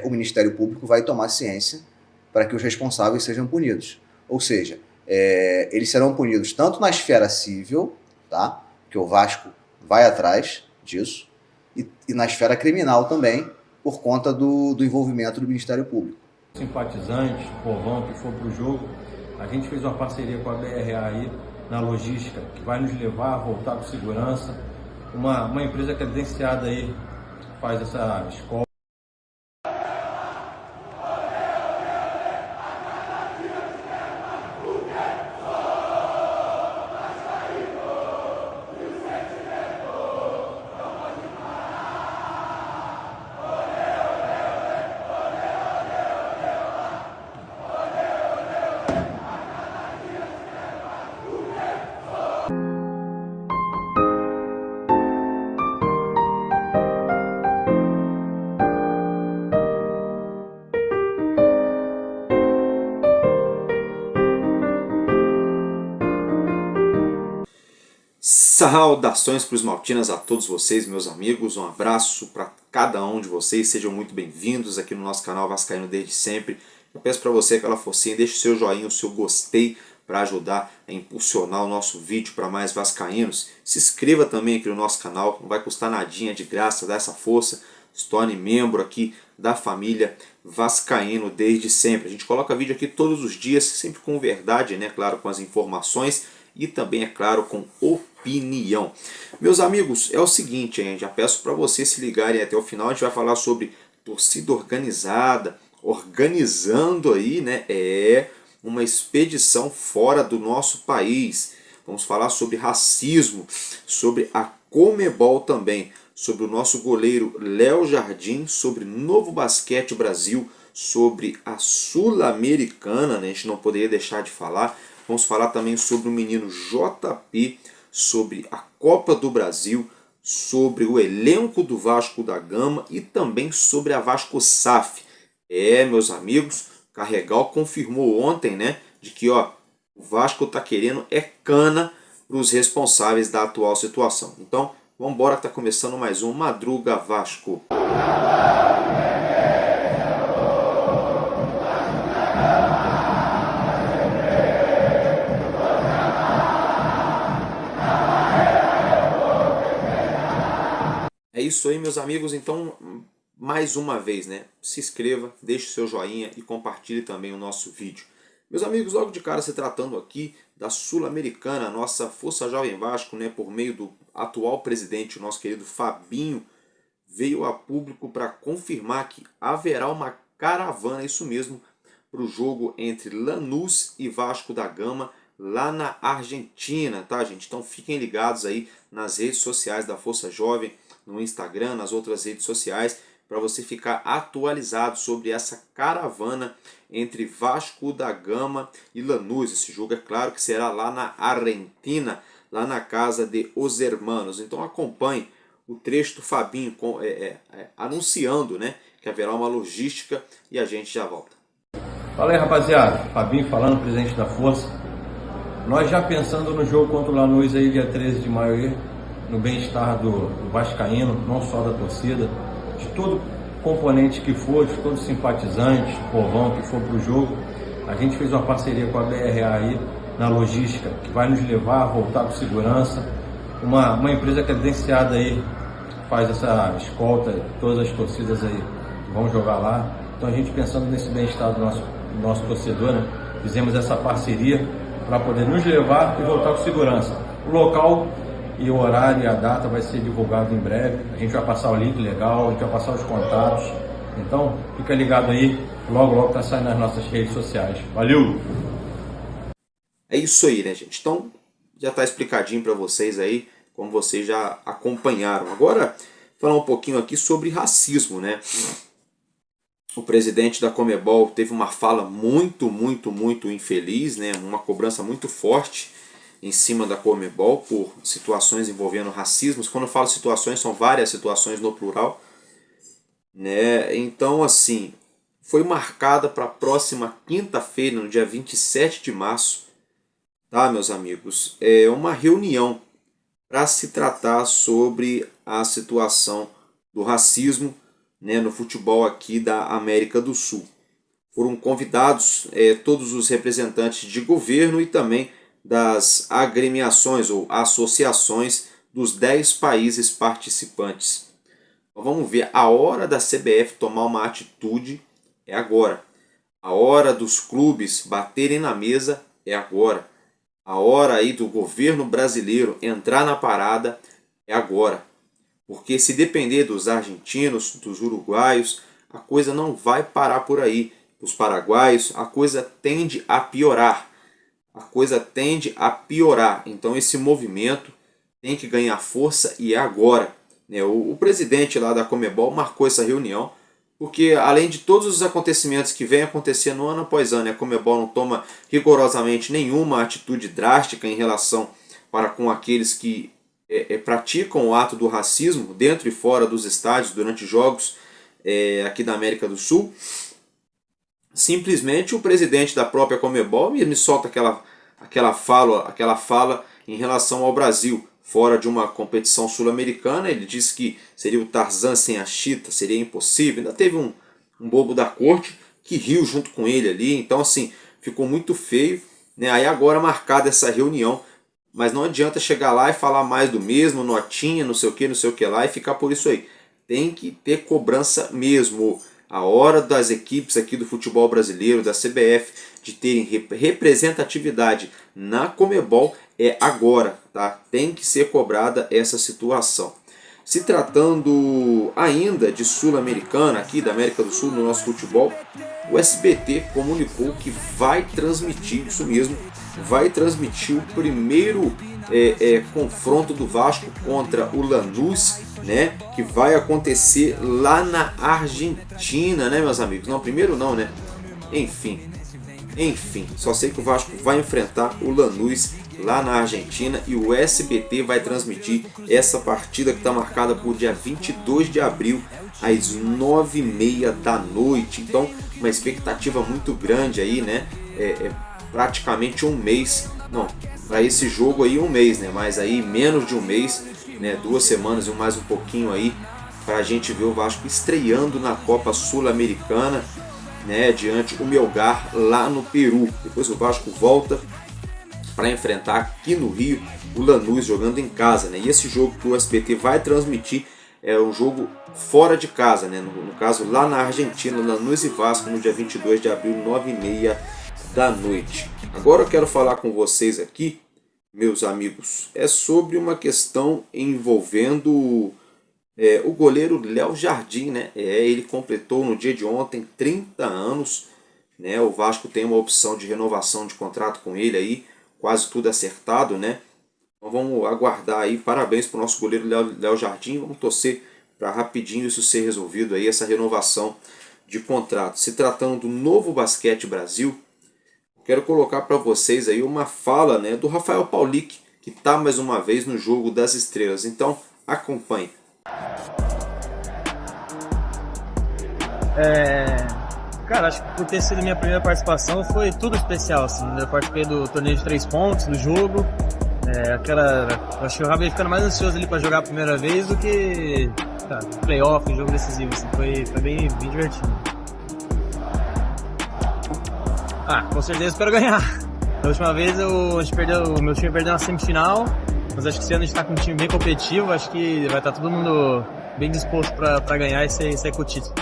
O Ministério Público vai tomar ciência para que os responsáveis sejam punidos. Ou seja, eles serão punidos tanto na esfera civil, tá? Que o Vasco vai atrás disso, e na esfera criminal também, por conta do envolvimento do Ministério Público. Simpatizantes, povão que for para o jogo, a gente fez uma parceria com a BRA aí na logística, que vai nos levar a voltar com segurança. Uma empresa credenciada aí faz essa escola. Saudações para os Maltinas, a todos vocês, meus amigos, um abraço para cada um de vocês, sejam muito bem-vindos aqui no nosso canal Vascaíno desde sempre. Eu peço para você aquela forcinha, deixe o seu joinha, o seu gostei para ajudar a impulsionar o nosso vídeo para mais vascaínos. Se inscreva também aqui no nosso canal, não vai custar nadinha, de graça, dá essa força, se torne membro aqui da família Vascaíno desde sempre. A gente coloca vídeo aqui todos os dias, sempre com verdade, né? Claro, com as informações e também, é claro, com opinião. Meus amigos, é o seguinte, hein? Já peço para vocês se ligarem até o final. A gente vai falar sobre torcida organizada, organizando aí, né? Uma expedição fora do nosso país. Vamos falar sobre racismo, sobre a Comebol também, sobre o nosso goleiro Léo Jardim, sobre Novo Basquete Brasil, sobre a Sul-Americana, né? A gente não poderia deixar de falar. Vamos falar também sobre o menino JP, sobre a Copa do Brasil, sobre o elenco do Vasco da Gama e também sobre a Vasco SAF. Meus amigos, o Carregal confirmou ontem, né, de que o Vasco está querendo cana para os responsáveis da atual situação. Então, vamos embora que está começando mais um Madruga Vasco. É isso aí, meus amigos. Então, mais uma vez, né? Se inscreva, deixe o seu joinha e compartilhe também o nosso vídeo. Meus amigos, logo de cara, se tratando aqui da Sul-Americana, nossa Força Jovem Vasco, né, por meio do atual presidente, o nosso querido Fabinho, veio a público para confirmar que haverá uma caravana, isso mesmo, para o jogo entre Lanús e Vasco da Gama, lá na Argentina, tá, gente? Então fiquem ligados aí nas redes sociais da Força Jovem, no Instagram, nas outras redes sociais, para você ficar atualizado sobre essa caravana entre Vasco da Gama e Lanús. Esse jogo, é claro, que será lá na Argentina, lá na casa de Os Hermanos. Então acompanhe o trecho do Fabinho anunciando, né, que haverá uma logística, e a gente já volta. Fala aí, rapaziada, Fabinho falando, presidente da Força. Nós já pensando no jogo contra o Lanús aí, dia 13 de maio aí, no bem-estar do vascaíno, não só da torcida, de todo componente que for, de todos os simpatizantes, povão que for para o jogo. A gente fez uma parceria com a BRA aí na logística, que vai nos levar a voltar com segurança. Uma empresa credenciada aí faz essa escolta, todas as torcidas aí vão jogar lá. Então a gente, pensando nesse bem-estar do nosso torcedor, né, fizemos essa parceria para poder nos levar e voltar com segurança. O local e o horário e a data vai ser divulgado em breve. A gente vai passar o link legal, a gente vai passar os contatos. Então, fica ligado aí, logo logo tá saindo nas nossas redes sociais. Valeu! É isso aí, né, gente? Então, já tá explicadinho para vocês aí, como vocês já acompanharam. Agora, falar um pouquinho aqui sobre racismo, né? O presidente da Comebol teve uma fala muito infeliz, né? Uma cobrança muito forte em cima da Comebol por situações envolvendo racismo. Quando eu falo situações, são várias situações no plural, né? Então, assim, foi marcada para a próxima quinta-feira, no dia 27 de março, tá, meus amigos? É uma reunião para se tratar sobre a situação do racismo, né, no futebol aqui da América do Sul. Foram convidados todos os representantes de governo e também das agremiações ou associações dos 10 países participantes. Então, vamos ver, a hora da CBF tomar uma atitude é agora. A hora dos clubes baterem na mesa é agora. A hora aí do governo brasileiro entrar na parada é agora. Porque se depender dos argentinos, dos uruguaios, a coisa não vai parar por aí. Os paraguaios, a coisa tende a piorar. Então esse movimento tem que ganhar força e é agora. O presidente lá da Conmebol marcou essa reunião, porque além de todos os acontecimentos que vêm acontecendo ano após ano, a Conmebol não toma rigorosamente nenhuma atitude drástica em relação para com aqueles que praticam o ato do racismo dentro e fora dos estádios durante jogos aqui da América do Sul. Simplesmente o presidente da própria Conmebol me solta aquela fala em relação ao Brasil. Fora de uma competição sul-americana, ele disse que seria o Tarzan sem a Chita, seria impossível. Ainda teve um bobo da corte que riu junto com ele ali. Então, assim, ficou muito feio, né? Aí agora marcada essa reunião, mas não adianta chegar lá e falar mais do mesmo, notinha, não sei o que lá, e ficar por isso aí. Tem que ter cobrança mesmo. A hora das equipes aqui do futebol brasileiro, da CBF, de terem representatividade na Conmebol é agora, tá? Tem que ser cobrada essa situação. Se tratando ainda de Sul-Americana, aqui da América do Sul, no nosso futebol, o SBT comunicou que vai transmitir, isso mesmo, vai transmitir o primeiro confronto do Vasco contra o Lanús, né, que vai acontecer lá na Argentina, né, meus amigos? Não, primeiro não, né? Enfim, só sei que o Vasco vai enfrentar o Lanús lá na Argentina e o SBT vai transmitir essa partida que está marcada por dia 22 de abril às 9h30 da noite. Então, uma expectativa muito grande aí, né? Praticamente um mês, não, para esse jogo aí um mês, né? Mas aí menos de um mês, né? 2 semanas e mais um pouquinho aí para a gente ver o Vasco estreando na Copa Sul-Americana, né? Diante o Melgar lá no Peru. Depois o Vasco volta para enfrentar aqui no Rio o Lanús jogando em casa, né? E esse jogo que o SBT vai transmitir é um jogo fora de casa, né? No caso lá na Argentina, Lanús e Vasco no dia 22 de abril, 9h30 da noite. Agora eu quero falar com vocês aqui, meus amigos, sobre uma questão envolvendo o goleiro Léo Jardim, né? Ele completou no dia de ontem 30 anos, né? O Vasco tem uma opção de renovação de contrato com ele aí, quase tudo acertado, né? Então vamos aguardar aí, parabéns para o nosso goleiro Léo Jardim, vamos torcer para rapidinho isso ser resolvido aí, essa renovação de contrato. Se tratando do Novo Basquete Brasil, quero colocar para vocês aí uma fala, né, do Rafael Paulic, que está mais uma vez no Jogo das Estrelas. Então acompanhe. Cara, acho que por ter sido minha primeira participação foi tudo especial, assim. Eu participei do torneio de 3 pontos, do jogo. Acho que eu acabei ficando mais ansioso ali para jogar a primeira vez do que playoff, jogo decisivo, assim. Foi bem divertido. Com certeza espero ganhar. Da última vez o meu time perdeu na semifinal, mas acho que esse ano a gente tá com um time bem competitivo, acho que vai estar todo mundo bem disposto para ganhar e sair com o título.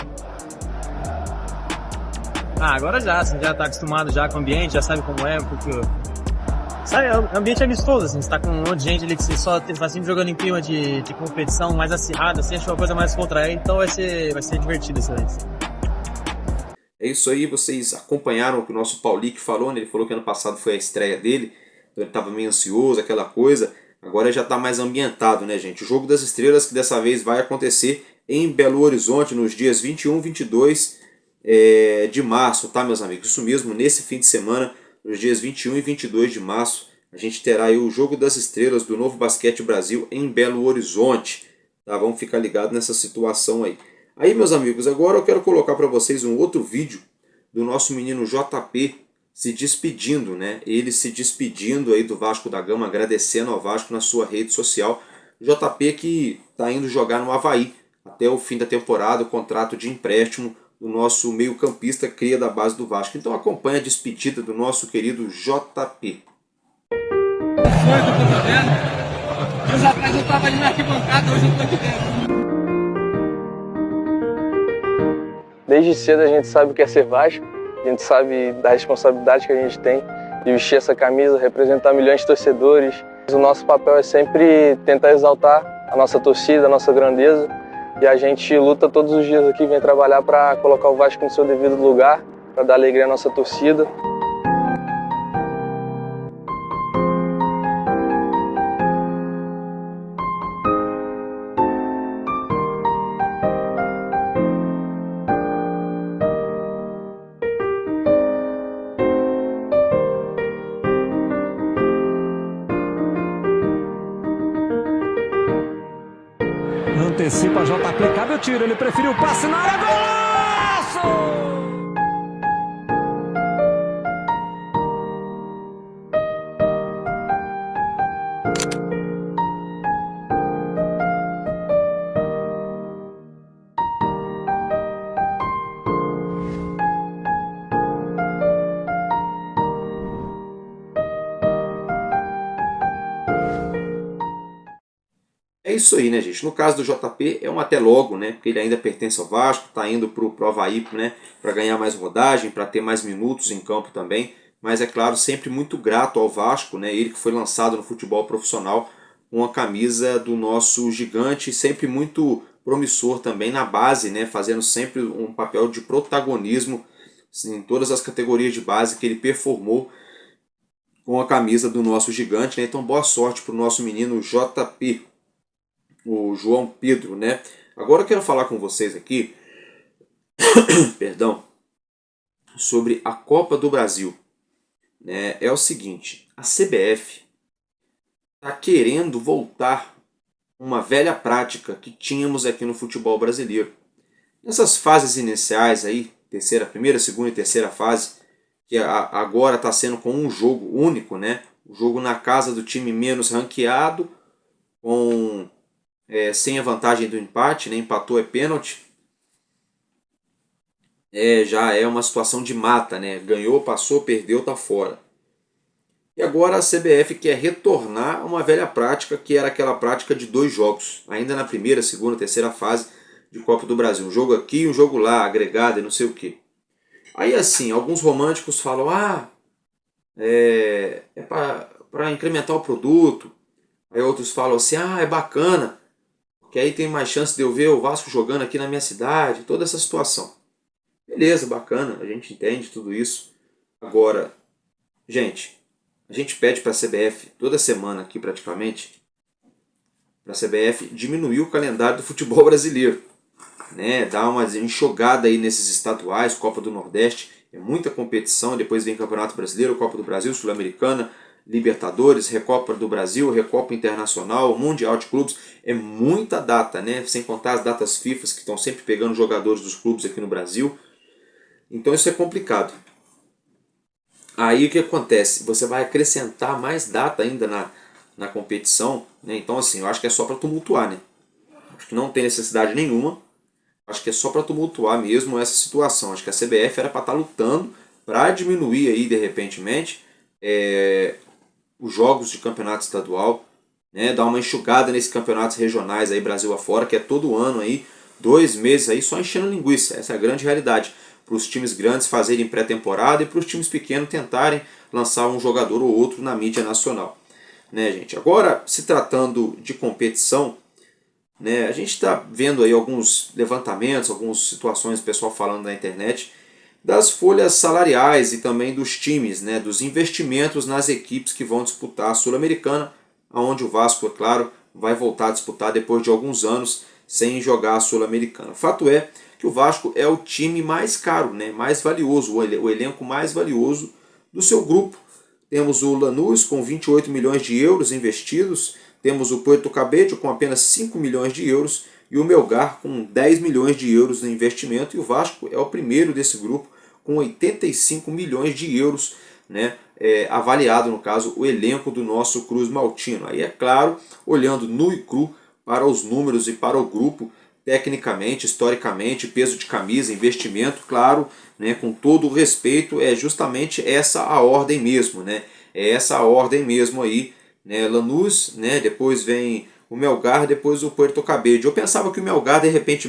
Agora já, assim, já tá acostumado já com o ambiente, já sabe como é, porque sabe, o ambiente é amistoso, assim, você tá com um monte de gente ali que você só tá sempre jogando em clima de competição mais acirrada, assim, acho uma coisa mais contraída, então vai ser divertido essa vez. É isso aí, vocês acompanharam o que o nosso Paulic falou, né? Ele falou que ano passado foi a estreia dele, então ele estava meio ansioso, aquela coisa. Agora já está mais ambientado, né, gente? O Jogo das Estrelas, que dessa vez vai acontecer em Belo Horizonte, nos dias 21 e 22 de março, tá, meus amigos? Isso mesmo, nesse fim de semana, nos dias 21 e 22 de março, a gente terá aí o Jogo das Estrelas do Novo Basquete Brasil em Belo Horizonte, tá? Vamos ficar ligados nessa situação aí. Aí, meus amigos, agora eu quero colocar para vocês um outro vídeo do nosso menino JP se despedindo, né? Ele se despedindo aí do Vasco da Gama, agradecendo ao Vasco na sua rede social. JP que está indo jogar no Avaí até o fim da temporada, o contrato de empréstimo do nosso meio-campista, cria da base do Vasco. Então acompanha a despedida do nosso querido JP. Foi o que eu tô vendo. Dias atrás eu tava ali na arquibancada, hoje eu tô aqui dentro. Desde cedo a gente sabe o que é ser Vasco, a gente sabe da responsabilidade que a gente tem de vestir essa camisa, representar milhões de torcedores. O nosso papel é sempre tentar exaltar a nossa torcida, a nossa grandeza, e a gente luta todos os dias aqui, vem trabalhar para colocar o Vasco no seu devido lugar, para dar alegria à nossa torcida. Antecipa JP, cabe o tiro, ele preferiu o passe na área, golaço! É isso aí, né, gente? No caso do JP, é um até logo, né? Porque ele ainda pertence ao Vasco, tá indo pro Avaí, né? Para ganhar mais rodagem, para ter mais minutos em campo também. Mas é claro, sempre muito grato ao Vasco, né? Ele que foi lançado no futebol profissional com a camisa do nosso gigante, sempre muito promissor também na base, né? Fazendo sempre um papel de protagonismo em todas as categorias de base que ele performou com a camisa do nosso gigante, né? Então boa sorte pro nosso menino JP. O João Pedro, né? Agora eu quero falar com vocês aqui, perdão, sobre a Copa do Brasil. Né? É o seguinte, a CBF está querendo voltar uma velha prática que tínhamos aqui no futebol brasileiro. Nessas fases iniciais aí, primeira, segunda e terceira fase, que agora está sendo com um jogo único, né? O jogo na casa do time menos ranqueado, sem a vantagem do empate, né? Empatou é pênalti. Já é uma situação de mata, né? Ganhou, passou, perdeu, tá fora. E agora a CBF quer retornar a uma velha prática, que era aquela prática de 2 jogos, ainda na primeira, segunda, terceira fase de Copa do Brasil. Um jogo aqui, um jogo lá, agregado e não sei o que. Aí assim, alguns românticos falam, é para incrementar o produto. Aí outros falam assim, é bacana, que aí tem mais chance de eu ver o Vasco jogando aqui na minha cidade, toda essa situação. Beleza, bacana, a gente entende tudo isso. Agora, gente, a gente pede para a CBF, toda semana aqui praticamente, para a CBF diminuir o calendário do futebol brasileiro. Né? Dar uma enxugada aí nesses estaduais, Copa do Nordeste, é muita competição, depois vem Campeonato Brasileiro, Copa do Brasil, Sul-Americana, Libertadores, Recopa do Brasil, Recopa Internacional, Mundial de Clubes, é muita data, né? Sem contar as datas FIFA que estão sempre pegando jogadores dos clubes aqui no Brasil. Então isso é complicado. Aí o que acontece? Você vai acrescentar mais data ainda na competição, né? Então assim, eu acho que é só para tumultuar, né? Acho que não tem necessidade nenhuma. Acho que é só para tumultuar mesmo essa situação. Acho que a CBF era para estar lutando para diminuir aí de repentemente os jogos de campeonato estadual, né, dar uma enxugada nesses campeonatos regionais aí Brasil afora, que é todo ano aí, 2 meses aí só enchendo linguiça. Essa é a grande realidade. Para os times grandes fazerem pré-temporada e para os times pequenos tentarem lançar um jogador ou outro na mídia nacional. Né, gente? Agora, se tratando de competição, né, a gente está vendo aí alguns levantamentos, algumas situações, o pessoal falando na internet, das folhas salariais e também dos times, né, dos investimentos nas equipes que vão disputar a Sul-Americana, onde o Vasco, é claro, vai voltar a disputar depois de alguns anos sem jogar a Sul-Americana. Fato é que o Vasco é o time mais caro, né, mais valioso, o elenco mais valioso do seu grupo. Temos o Lanús com 28 milhões de euros investidos, temos o Puerto Cabello com apenas 5 milhões de euros e o Melgar com 10 milhões de euros no investimento, e o Vasco é o primeiro desse grupo com 85 milhões de euros, né, avaliado, no caso, o elenco do nosso Cruz Maltino. Aí é claro, olhando nu e cru para os números e para o grupo, tecnicamente, historicamente, peso de camisa, investimento, claro, né, com todo o respeito, é justamente essa a ordem mesmo, né? É essa a ordem mesmo aí, né? Lanús, né, depois vem o Melgar, depois o Puerto Cabello. Eu pensava que o Melgar, de repente,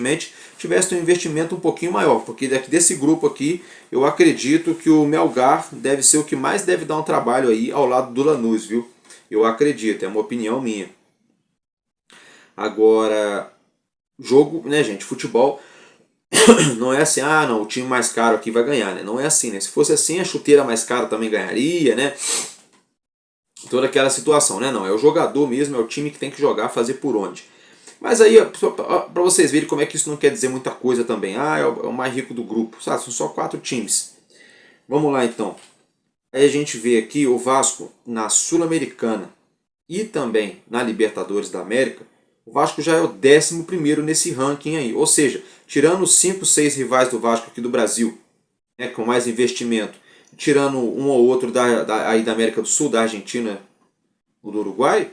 tivesse um investimento um pouquinho maior, porque desse grupo aqui, eu acredito que o Melgar deve ser o que mais deve dar um trabalho aí ao lado do Lanús, viu? Eu acredito, é uma opinião minha. Agora, jogo, né, gente, futebol não é assim, ah, não, o time mais caro aqui vai ganhar, né? Não é assim, né? Se fosse assim, a chuteira mais cara também ganharia, né? Toda aquela situação, né? Não, é o jogador mesmo, é o time que tem que jogar, fazer por onde. Mas aí, para vocês verem como é que isso não quer dizer muita coisa também. Ah, é o mais rico do grupo, sabe? São só 4 times. Vamos lá, então. Aí a gente vê aqui o Vasco na Sul-Americana e também na Libertadores da América. O Vasco já é o 11º nesse ranking aí. Ou seja, tirando os 5, 6 rivais do Vasco aqui do Brasil, né, com mais investimento, tirando um ou outro aí da América do Sul, da Argentina ou do Uruguai,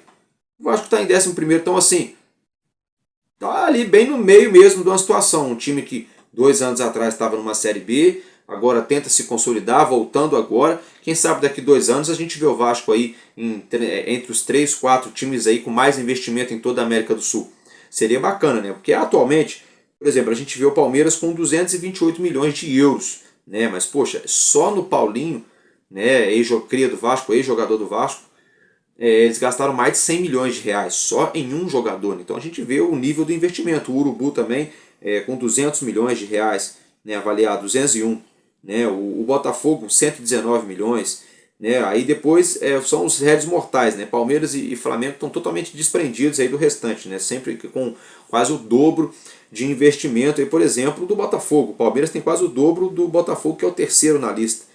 o Vasco está em 11º. Então, assim, está ali bem no meio mesmo de uma situação. Um time que 2 anos atrás estava numa Série B, agora tenta se consolidar, voltando agora. Quem sabe daqui 2 anos a gente vê o Vasco aí entre os 3, 4 times aí com mais investimento em toda a América do Sul. Seria bacana, né? Porque atualmente, por exemplo, a gente vê o Palmeiras com 228 milhões de euros. Né? Mas, poxa, só no Paulinho, né, ex-cria do Vasco, ex-jogador do Vasco, eles gastaram mais de 100 milhões de reais só em um jogador. Então a gente vê o nível do investimento. O Urubu também, com 200 milhões de reais, né, avaliado, 201. Né, o Botafogo, 119 milhões. Né, aí depois são os réis mortais. Né, Palmeiras e Flamengo estão totalmente desprendidos aí do restante. Né, sempre com quase o dobro de investimento, aí, por exemplo, do Botafogo. O Palmeiras tem quase o dobro do Botafogo, que é o 3º na lista.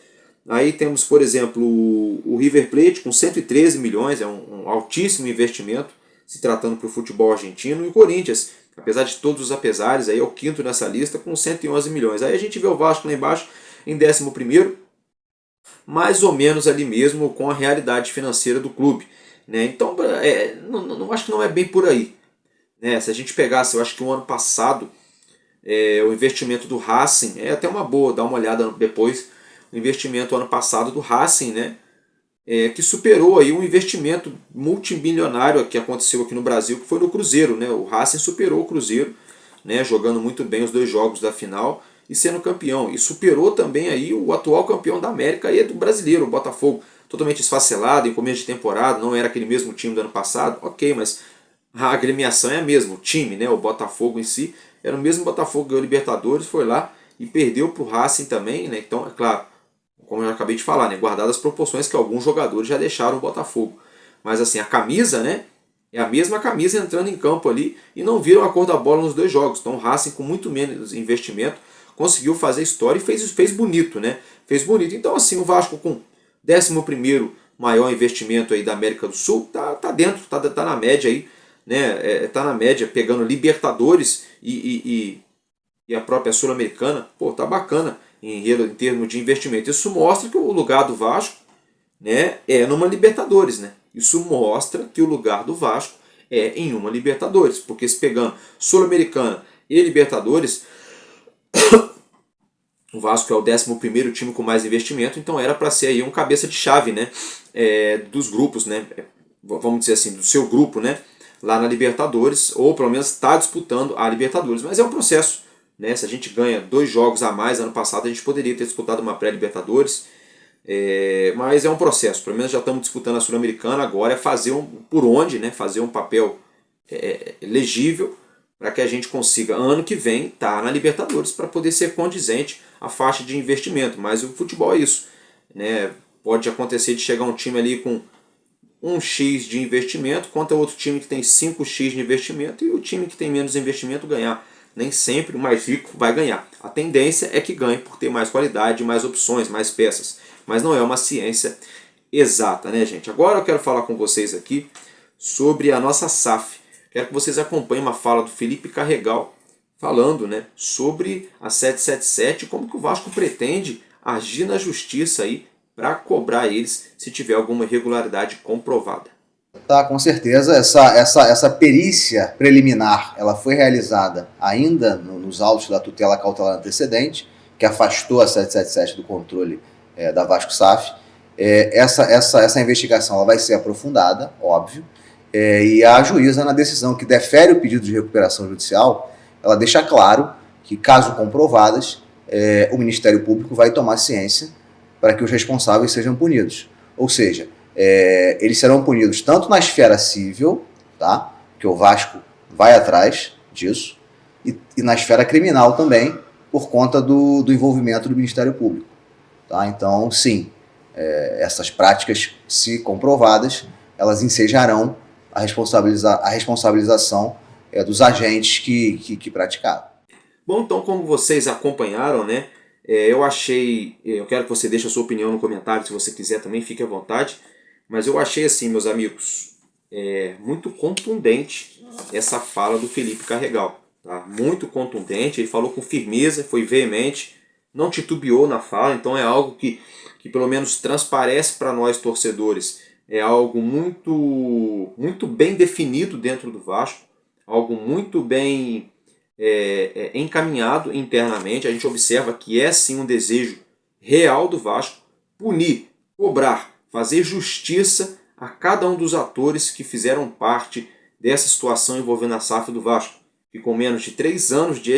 Aí temos, por exemplo, o River Plate com 113 milhões, é um altíssimo investimento, se tratando para o futebol argentino. E o Corinthians, apesar de todos os apesares, aí é o 5º nessa lista com 111 milhões. Aí a gente vê o Vasco lá embaixo em 11º, mais ou menos ali mesmo com a realidade financeira do clube. Né? Então, não acho que não é bem por aí. Né? Se a gente pegasse, eu acho que o ano passado, o investimento do Racing, é até uma boa, dá uma olhada depois, o investimento ano passado do Racing, né? Que superou aí um investimento multimilionário que aconteceu aqui no Brasil, que foi no Cruzeiro. Né? O Racing superou o Cruzeiro, né? Jogando muito bem os 2 jogos da final e sendo campeão. E superou também aí o atual campeão da América e do brasileiro, o Botafogo. Totalmente esfacelado em começo de temporada, não era aquele mesmo time do ano passado, ok, mas a agremiação é a mesma, o time, né? O Botafogo em si, era o mesmo Botafogo que ganhou Libertadores, foi lá e perdeu para o Racing também, né? Então, é claro, como eu acabei de falar, né? Guardadas as proporções que alguns jogadores já deixaram o Botafogo. Mas assim, a camisa, né? É a mesma camisa entrando em campo ali e não viram a cor da bola nos 2 jogos. Então o Racing, com muito menos investimento, conseguiu fazer história e fez bonito, né? Fez bonito. Então assim, o Vasco com 11º maior investimento aí da América do Sul, tá dentro, tá na média aí, né? Tá na média, pegando Libertadores e a própria Sul-Americana. Pô, tá bacana em termos de investimento. Isso mostra que o lugar do Vasco, né, é numa Libertadores. Né? Isso mostra que o lugar do Vasco é em uma Libertadores. Porque se pegando Sul-Americana e Libertadores, o Vasco é o 11º time com mais investimento, então era para ser aí um cabeça de chave, né, dos grupos, né, vamos dizer assim, do seu grupo, né, lá na Libertadores, ou pelo menos está disputando a Libertadores. Mas é um processo. Né? Se a gente ganha 2 jogos a mais, ano passado a gente poderia ter disputado uma pré-Libertadores, mas é um processo. Pelo menos já estamos disputando a Sul-Americana, agora é fazer né? Fazer um papel legível para que a gente consiga, ano que vem, estar na Libertadores para poder ser condizente à faixa de investimento. Mas o futebol é isso. Né? Pode acontecer de chegar um time ali com 1x de investimento contra outro time que tem 5x de investimento e o time que tem menos investimento ganhar. Nem sempre o mais rico vai ganhar. A tendência é que ganhe por ter mais qualidade, mais opções, mais peças. Mas não é uma ciência exata, né, gente? Agora eu quero falar com vocês aqui sobre a nossa SAF. quero que vocês acompanhem uma fala do Felipe Carregal falando, né, sobre a 777 e como que o Vasco pretende agir na justiça aí para cobrar eles se tiver alguma irregularidade comprovada. Tá, com certeza. Essa perícia preliminar ela foi realizada ainda nos autos da tutela cautelar antecedente, que afastou a 777 do controle da Vasco SAF. Essa investigação ela vai ser aprofundada, óbvio, e a juíza, na decisão que defere o pedido de recuperação judicial, ela deixa claro que, caso comprovadas, o Ministério Público vai tomar ciência para que os responsáveis sejam punidos. Ou seja, eles serão punidos tanto na esfera civil, tá, que o Vasco vai atrás disso, e na esfera criminal também, por conta do envolvimento do Ministério Público. Tá? Então, sim, essas práticas, se comprovadas, elas ensejarão a responsabilização dos agentes que praticaram. Bom, então, como vocês acompanharam, né, eu quero que você deixe a sua opinião no comentário, se você quiser também, fique à vontade, mas eu achei assim, meus amigos, muito contundente essa fala do Felipe Carregal, tá? Muito contundente, ele falou com firmeza, foi veemente, não titubeou na fala, então é algo que pelo menos transparece para nós torcedores, é algo muito bem definido dentro do Vasco, algo muito bem encaminhado internamente. A gente observa que é sim um desejo real do Vasco punir, cobrar, fazer justiça a cada um dos atores que fizeram parte dessa situação envolvendo a SAF do Vasco, que com menos de 3 anos de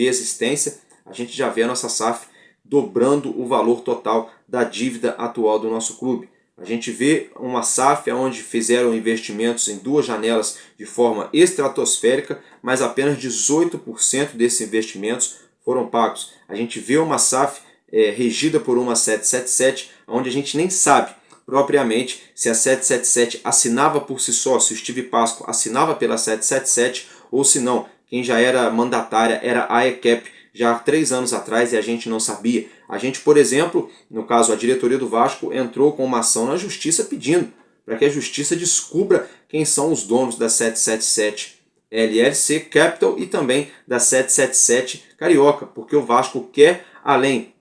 existência a gente já vê a nossa SAF dobrando o valor total da dívida atual do nosso clube. A gente vê uma SAF onde fizeram investimentos em 2 janelas de forma estratosférica, mas apenas 18% desses investimentos foram pagos. A gente vê uma SAF regida por uma 777, onde a gente nem sabe propriamente se a 777 assinava por si só, se o Steve Pasco assinava pela 777, ou se não, quem já era mandatária era a AECAP, já há 3 anos atrás, e a gente não sabia. A gente, por exemplo, no caso a diretoria do Vasco, entrou com uma ação na justiça pedindo para que a justiça descubra quem são os donos da 777 LLC Capital e também da 777 Carioca, porque o Vasco quer, além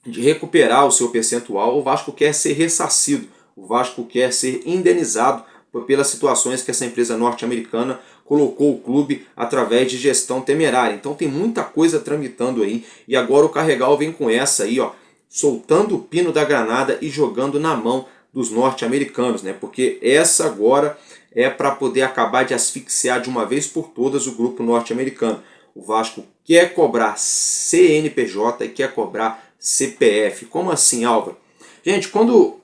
de recuperar o seu percentual, o Vasco quer ser ressarcido, o Vasco quer ser indenizado pelas situações que essa empresa norte-americana colocou o clube através de gestão temerária. Então tem muita coisa tramitando aí, e agora o Carregal vem com essa aí, ó, soltando o pino da granada e jogando na mão dos norte-americanos, né? Porque essa agora é para poder acabar de asfixiar de uma vez por todas o grupo norte-americano. O Vasco quer cobrar CNPJ e quer cobrar CPF. Como assim, Álvaro? Gente, quando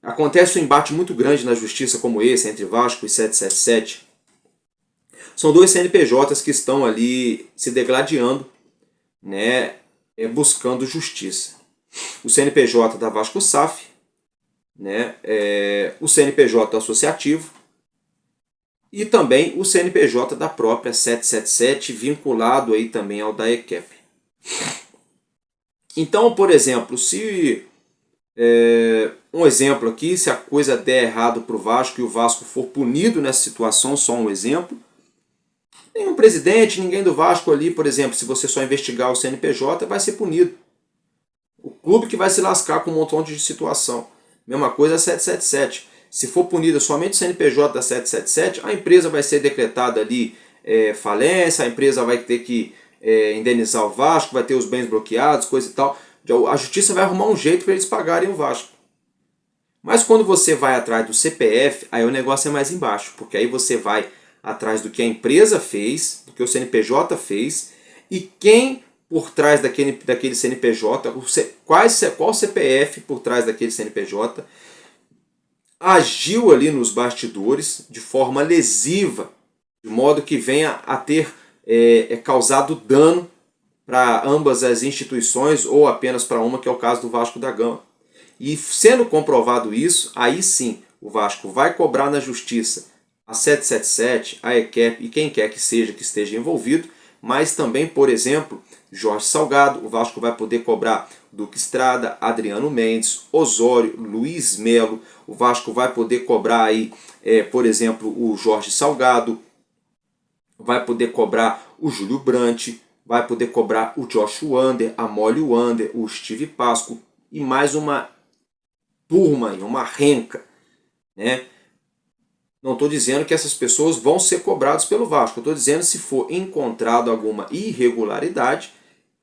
acontece um embate muito grande na justiça como esse, entre Vasco e 777, são 2 CNPJs que estão ali se degladiando, né, buscando justiça. O CNPJ da Vasco SAF, né, o CNPJ associativo e também o CNPJ da própria 777, vinculado aí também ao da ECAP. Então, por exemplo, se um exemplo aqui, se a coisa der errado para o Vasco e o Vasco for punido nessa situação, só um exemplo, nenhum presidente, ninguém do Vasco ali, por exemplo, se você só investigar o CNPJ, vai ser punido. O clube que vai se lascar com um montão de situação. Mesma coisa a 777. Se for punida somente o CNPJ da 777, a empresa vai ser decretada ali falência, a empresa vai ter que indenizar o Vasco, vai ter os bens bloqueados, coisa e tal. A justiça vai arrumar um jeito para eles pagarem o Vasco. Mas quando você vai atrás do CPF, aí o negócio é mais embaixo, porque aí você vai atrás do que a empresa fez, do que o CNPJ fez, e quem por trás daquele CNPJ, qual CPF por trás daquele CNPJ, agiu ali nos bastidores de forma lesiva, de modo que venha a ter causado dano para ambas as instituições ou apenas para uma, que é o caso do Vasco da Gama. E sendo comprovado isso, aí sim o Vasco vai cobrar na justiça a 777, a ECAP e quem quer que seja que esteja envolvido, mas também, por exemplo, Jorge Salgado. O Vasco vai poder cobrar Duque Estrada, Adriano Mendes, Osório, Luiz Melo. O Vasco vai poder cobrar aí, por exemplo, o Jorge Salgado, vai poder cobrar o Júlio Brandt, vai poder cobrar o Josh Wander, Amólio Wander, o Steve Pasco e mais uma turma, uma renca, né? Não estou dizendo que essas pessoas vão ser cobradas pelo Vasco. Eu estou dizendo se for encontrado alguma irregularidade,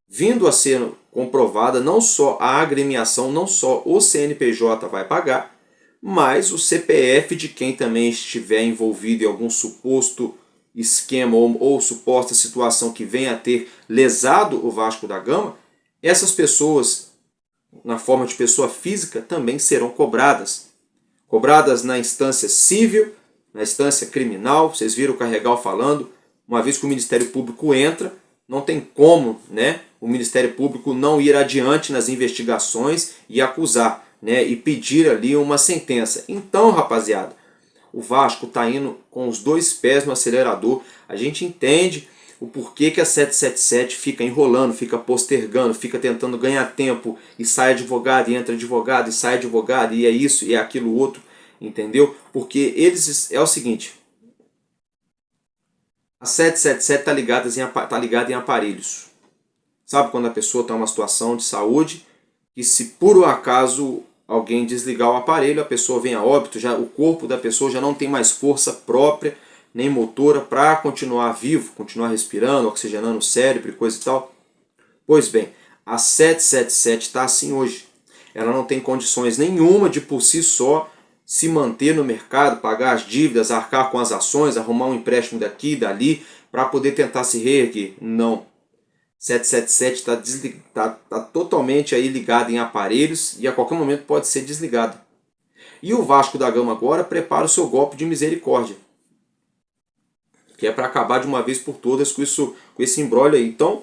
vindo a ser comprovada, não só a agremiação, não só o CNPJ vai pagar, mas o CPF de quem também estiver envolvido em algum suposto esquema ou suposta situação que venha a ter lesado o Vasco da Gama, essas pessoas, na forma de pessoa física, também serão cobradas. Cobradas na instância civil, na instância criminal. Vocês viram o Carregal falando, uma vez que o Ministério Público entra, não tem como, né, o Ministério Público não ir adiante nas investigações e acusar, né, e pedir ali uma sentença. Então, rapaziada, o Vasco está indo com os dois pés no acelerador. A gente entende o porquê que a 777 fica enrolando, fica postergando, fica tentando ganhar tempo e sai advogado e entra advogado e sai advogado e é isso e é aquilo outro, entendeu? Porque eles, é o seguinte, a 777 está ligada em aparelhos. Sabe quando a pessoa está em uma situação de saúde e se por um acaso alguém desligar o aparelho, a pessoa vem a óbito, já, o corpo da pessoa já não tem mais força própria, nem motora para continuar vivo, continuar respirando, oxigenando o cérebro e coisa e tal. Pois bem, a 777 está assim hoje. Ela não tem condições nenhuma de por si só se manter no mercado, pagar as dívidas, arcar com as ações, arrumar um empréstimo daqui e dali para poder tentar se reerguer. Não. 777 está totalmente aí ligado em aparelhos e a qualquer momento pode ser desligado. E o Vasco da Gama agora prepara o seu golpe de misericórdia, que é para acabar de uma vez por todas com esse imbróglio aí. Então,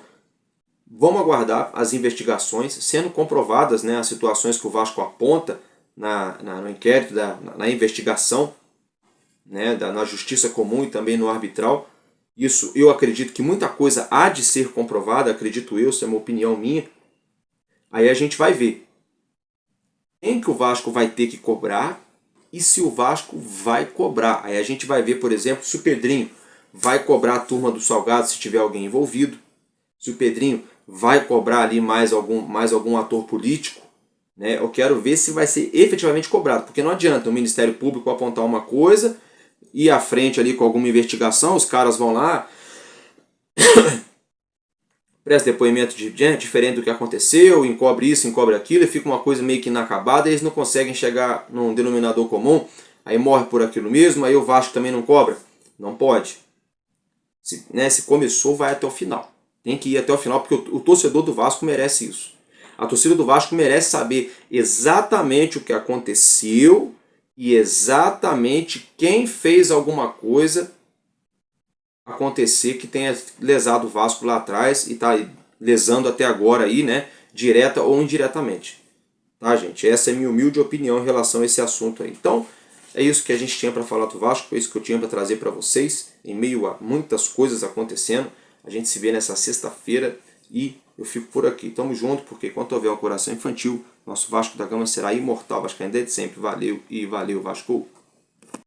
vamos aguardar as investigações, sendo comprovadas, né, as situações que o Vasco aponta no inquérito, na investigação, né, na justiça comum e também no arbitral. Isso eu acredito que muita coisa há de ser comprovada, acredito eu, isso é uma opinião minha. Aí a gente vai ver quem que o Vasco vai ter que cobrar e se o Vasco vai cobrar. Aí a gente vai ver, por exemplo, se o Pedrinho vai cobrar a turma do Salgado se tiver alguém envolvido, se o Pedrinho vai cobrar ali mais algum ator político, né? Eu quero ver se vai ser efetivamente cobrado, porque não adianta o Ministério Público apontar uma coisa, ir à frente ali com alguma investigação, os caras vão lá, presta depoimento diferente do que aconteceu, encobre isso, encobre aquilo, e fica uma coisa meio que inacabada, e eles não conseguem chegar num denominador comum, aí morre por aquilo mesmo, aí o Vasco também não cobra. Não pode. Se começou, vai até o final. Tem que ir até o final, porque o torcedor do Vasco merece isso. A torcida do Vasco merece saber exatamente o que aconteceu e exatamente quem fez alguma coisa acontecer que tenha lesado o Vasco lá atrás e está lesando até agora aí, né, direta ou indiretamente. Tá, gente? Essa é a minha humilde opinião em relação a esse assunto aí. Então, é isso que a gente tinha para falar do Vasco, foi isso que eu tinha para trazer para vocês, em meio a muitas coisas acontecendo. A gente se vê nessa sexta-feira e eu fico por aqui. Tamo junto, porque enquanto houver um coração infantil, nosso Vasco da Gama será imortal. Vascaíno desde sempre. Valeu e valeu, Vasco!